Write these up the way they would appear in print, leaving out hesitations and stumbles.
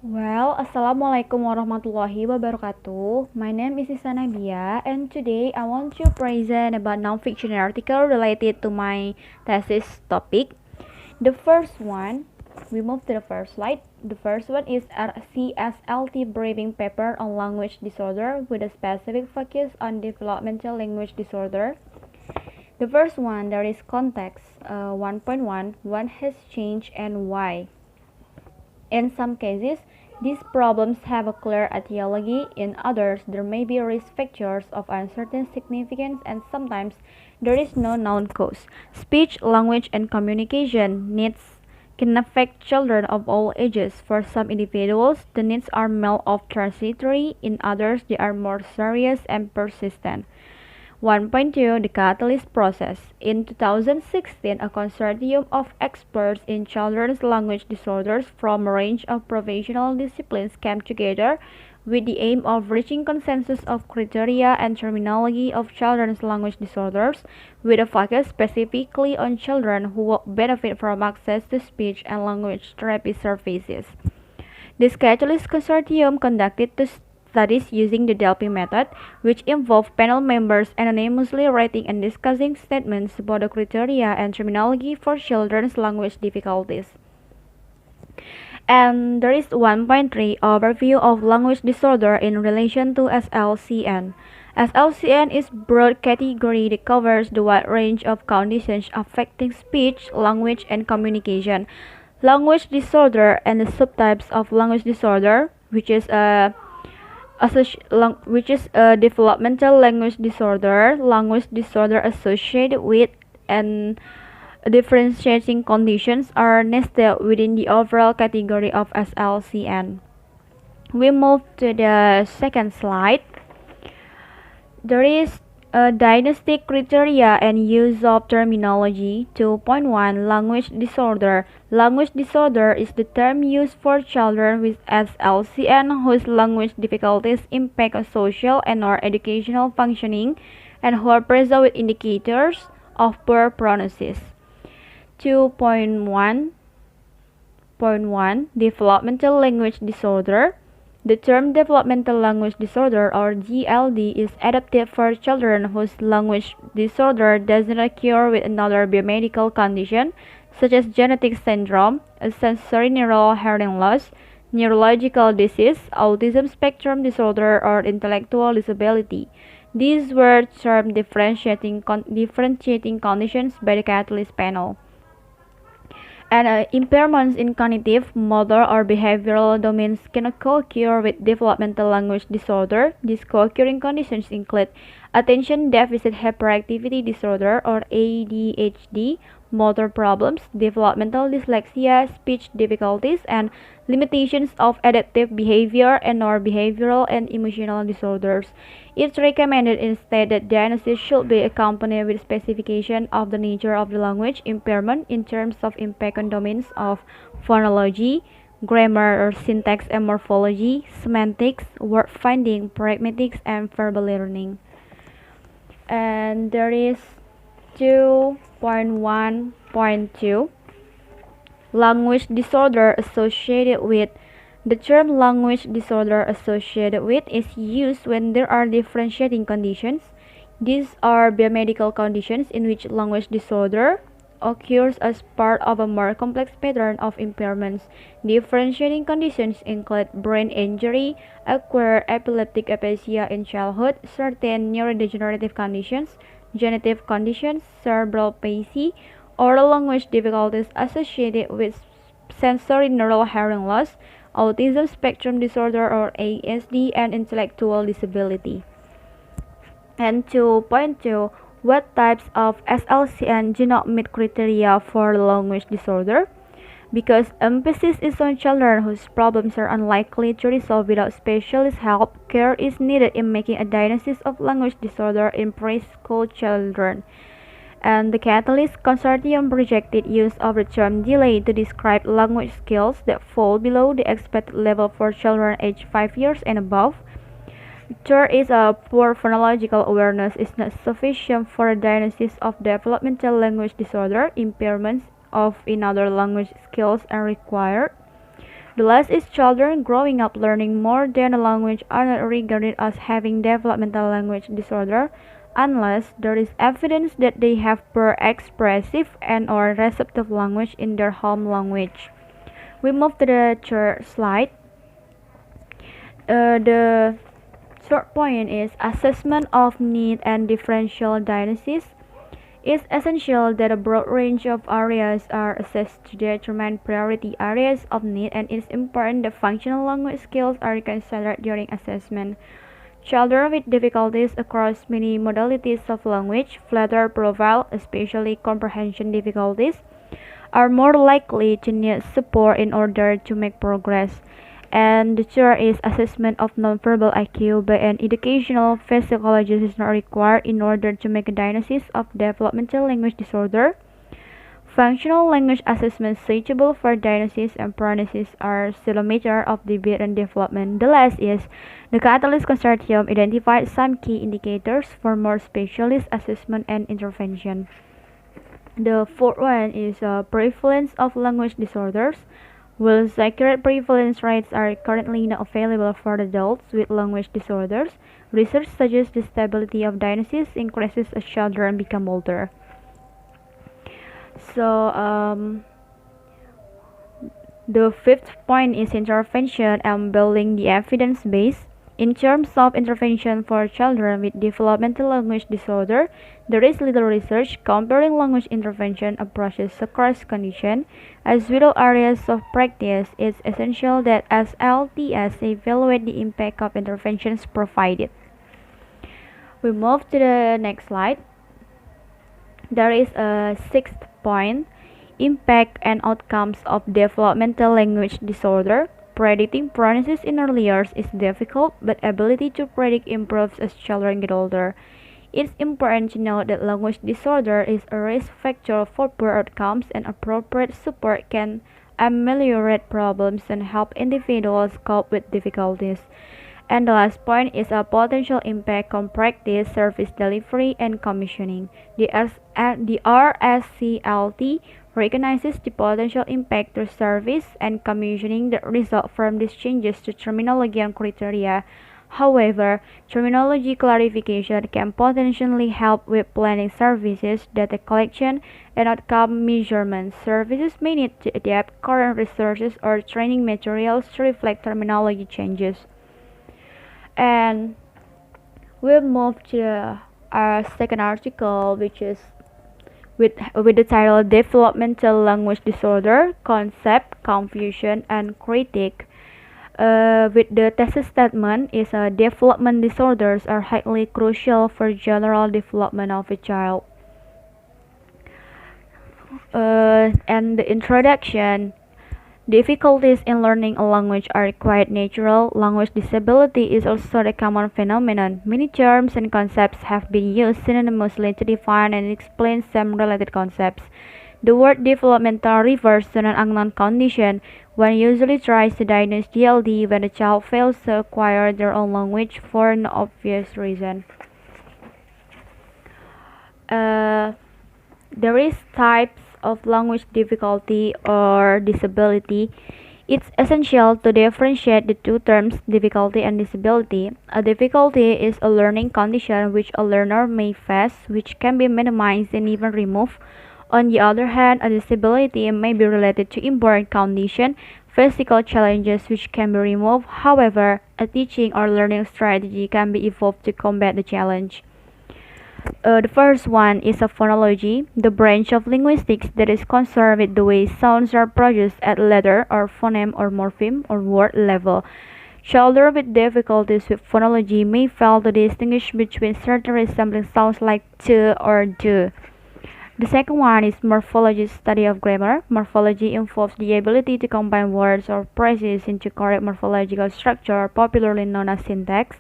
Assalamualaikum warahmatullahi wabarakatuh. My name is Isanabia, and today I want to present about non-fiction article related to my thesis topic. The first one, we move to the first slide. The first one is CSLT briefing paper on language disorder with a specific focus on developmental language disorder. The first one, there is context 1.1, what has changed and why. In some cases, these problems have a clear etiology. In others, there may be risk factors of uncertain significance, and sometimes there is no known cause. Speech, language, and communication needs can affect children of all ages. For some individuals, the needs are mild or transitory. In others, they are more serious and persistent. 1.2 The Catalyst Process. In 2016, a consortium of experts in children's language disorders from a range of professional disciplines came together with the aim of reaching consensus of criteria and terminology of children's language disorders, with a focus specifically on children who will benefit from access to speech and language therapy services. This Catalyst Consortium conducted two studies using the Delphi method, which involved panel members anonymously writing and discussing statements about the criteria and terminology for children's language difficulties. And there is 1.3 Overview of language disorder in relation to SLCN. SLCN is broad category that covers the wide range of conditions affecting speech, language, and communication. Language disorder and the subtypes of language disorder, which is a developmental language disorder associated with, and differentiating conditions are nested within the overall category of SLCN. We move to the second slide. There is a diagnostic criteria and use of terminology. 2.1 Language disorder. Language disorder is the term used for children with SLCN whose language difficulties impact social and/or educational functioning and who are present with indicators of poor prognosis. 2.1 Developmental language disorder. The term developmental language disorder or DLD is adapted for children whose language disorder does not occur with another biomedical condition such as genetic syndrome, a sensory neural hearing loss, neurological disease, autism spectrum disorder, or intellectual disability. These were termed differentiating conditions by the Catalyst panel. And impairments in cognitive, motor, or behavioral domains can co-occur with developmental language disorder. These co-occurring conditions include attention deficit hyperactivity disorder or ADHD, motor problems, developmental dyslexia, speech difficulties, and limitations of adaptive behavior and/or behavioral and emotional disorders. It's recommended instead that diagnosis should be accompanied with specification of the nature of the language impairment in terms of impact on domains of phonology, grammar or syntax and morphology, semantics, word finding, pragmatics, and verbal learning. And there is 2.1.2 Language disorder associated with. The term language disorder associated with is used when there are differentiating conditions. These are biomedical conditions in which language disorder occurs as part of a more complex pattern of impairments. Differentiating conditions include brain injury, acquired epileptic aphasia in childhood, certain neurodegenerative conditions, genetic conditions, cerebral palsy, oral language difficulties associated with sensory neural hearing loss, autism spectrum disorder or ASD, and intellectual disability. And 2.2 What types of SLCN do not meet criteria for language disorder? Because emphasis is on children whose problems are unlikely to resolve without specialist help, care is needed in making a diagnosis of language disorder in preschool children. And the Catalyst Consortium projected use of the term delay to describe language skills that fall below the expected level for children aged 5 years and above. Third is a poor phonological awareness is not sufficient for a diagnosis of developmental language disorder. Impairments of in other language skills are required. The last is children growing up learning more than a language are not regarded as having developmental language disorder unless there is evidence that they have poor expressive and/or receptive language in their home language. We move to the third slide. The third point is assessment of need and differential diagnosis. It's essential that a broad range of areas are assessed to determine priority areas of need, and it's important that functional language skills are considered during assessment. Children with difficulties across many modalities of language, flatter profile, especially comprehension difficulties, are more likely to need support in order to make progress. And the third is assessment of nonverbal IQ by an educational psychologist is not required in order to make a diagnosis of developmental language disorder. Functional language assessments suitable for diagnosis and prognosis are still a matter of debate and development. The last is the Catalyst Consortium identified some key indicators for more specialist assessment and intervention. The fourth one is prevalence of language disorders. While accurate prevalence rates are currently not available for adults with language disorders, research suggests the stability of diagnosis increases as children become older. So, the fifth point is intervention and building the evidence base. In terms of intervention for children with developmental language disorder, there is little research comparing language intervention approaches across conditions. As with all areas of practice, it's essential that SLTS evaluate the impact of interventions provided. We move to the next slide. There is a sixth point, impact and outcomes of developmental language disorder. Predicting prognosis in early years is difficult, but ability to predict improves as children get older. It's important to note that language disorder is a risk factor for poor outcomes, and appropriate support can ameliorate problems and help individuals cope with difficulties. And the last point is a potential impact on practice, service delivery, and commissioning. The RSCLT recognizes the potential impact to service and commissioning that result from these changes to terminology and criteria. However, terminology clarification can potentially help with planning services, data collection, and outcome measurement. Services may need to adapt current resources or training materials to reflect terminology changes. And we'll move to our second article, which is with the title Developmental Language Disorder, Concept, Confusion, and Critique. With the thesis statement is development disorders are highly crucial for general development of a child. And the introduction. Difficulties in learning a language are quite natural. Language disability is also a common phenomenon. Many terms and concepts have been used synonymously to define and explain some related concepts. The word developmental refers to an unknown condition. One usually tries to diagnose DLD when a child fails to acquire their own language for no obvious reason. There is types of language difficulty or disability. It's essential to differentiate the two terms, difficulty and disability. A difficulty is a learning condition which a learner may face, which can be minimized and even removed. On the other hand, a disability may be related to inborn condition, physical challenges which can be removed. However, a teaching or learning strategy can be evolved to combat the challenge. The first one is a phonology, the branch of linguistics that is concerned with the way sounds are produced at letter or phoneme or morpheme or word level. Children with difficulties with phonology may fail to distinguish between certain resembling sounds like t or d. The second one is morphology, study of grammar. Morphology involves the ability to combine words or phrases into correct morphological structure, popularly known as syntax.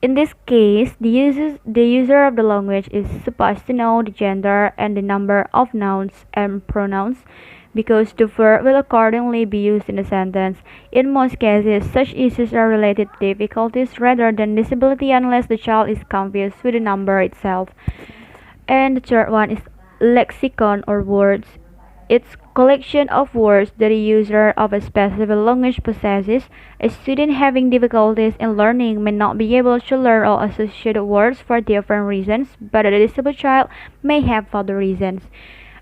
In this case, the user of the language is supposed to know the gender and the number of nouns and pronouns because the verb will accordingly be used in a sentence. In most cases, such issues are related to difficulties rather than disability unless the child is confused with the number itself. And the third one is lexicon or words. its collection of words that a user of a specific language possesses. A student having difficulties in learning may not be able to learn all associated words for different reasons, but a disabled child may have other reasons.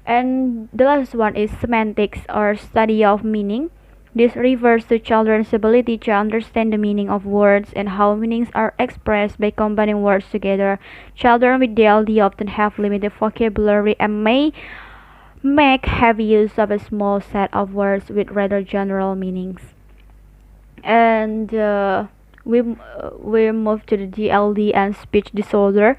And the last one is semantics or study of meaning. This refers to children's ability to understand the meaning of words and how meanings are expressed by combining words together. Children with DLD often have limited vocabulary and may make heavy use of a small set of words with rather general meanings. And we move to the DLD and speech disorder.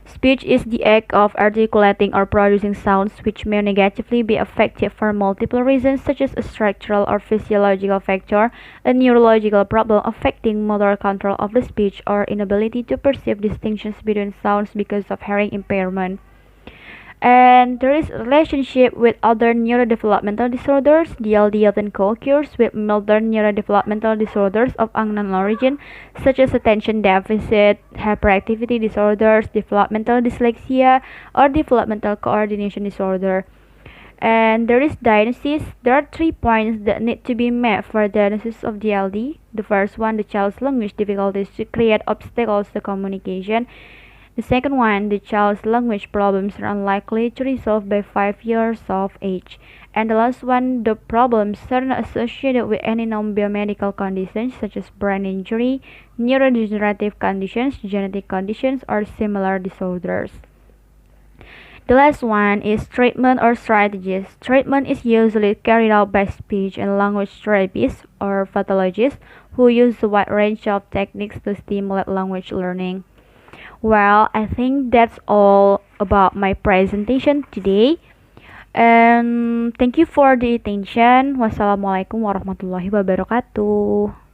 Speech is the act of articulating or producing sounds which may negatively be affected for multiple reasons such as a structural or physiological factor, a neurological problem affecting motor control of the speech, or inability to perceive distinctions between sounds because of hearing impairment. And there is a relationship with other neurodevelopmental disorders. DLD often co-occurs with milder neurodevelopmental disorders of unknown origin, such as attention deficit, hyperactivity disorders, developmental dyslexia, or developmental coordination disorder. And there is diagnosis. There are 3 points that need to be met for diagnosis of DLD. The first one, the child's language difficulties to create obstacles to communication. The second one, the child's language problems are unlikely to resolve by 5 years of age. And the last one, the problems are not associated with any non-biomedical conditions such as brain injury, neurodegenerative conditions, genetic conditions, or similar disorders. The last one is treatment or strategies. Treatment is usually carried out by speech and language therapists or pathologists who use a wide range of techniques to stimulate language learning. Well, I think that's all about my presentation today. And thank you for the attention. Wassalamualaikum warahmatullahi wabarakatuh.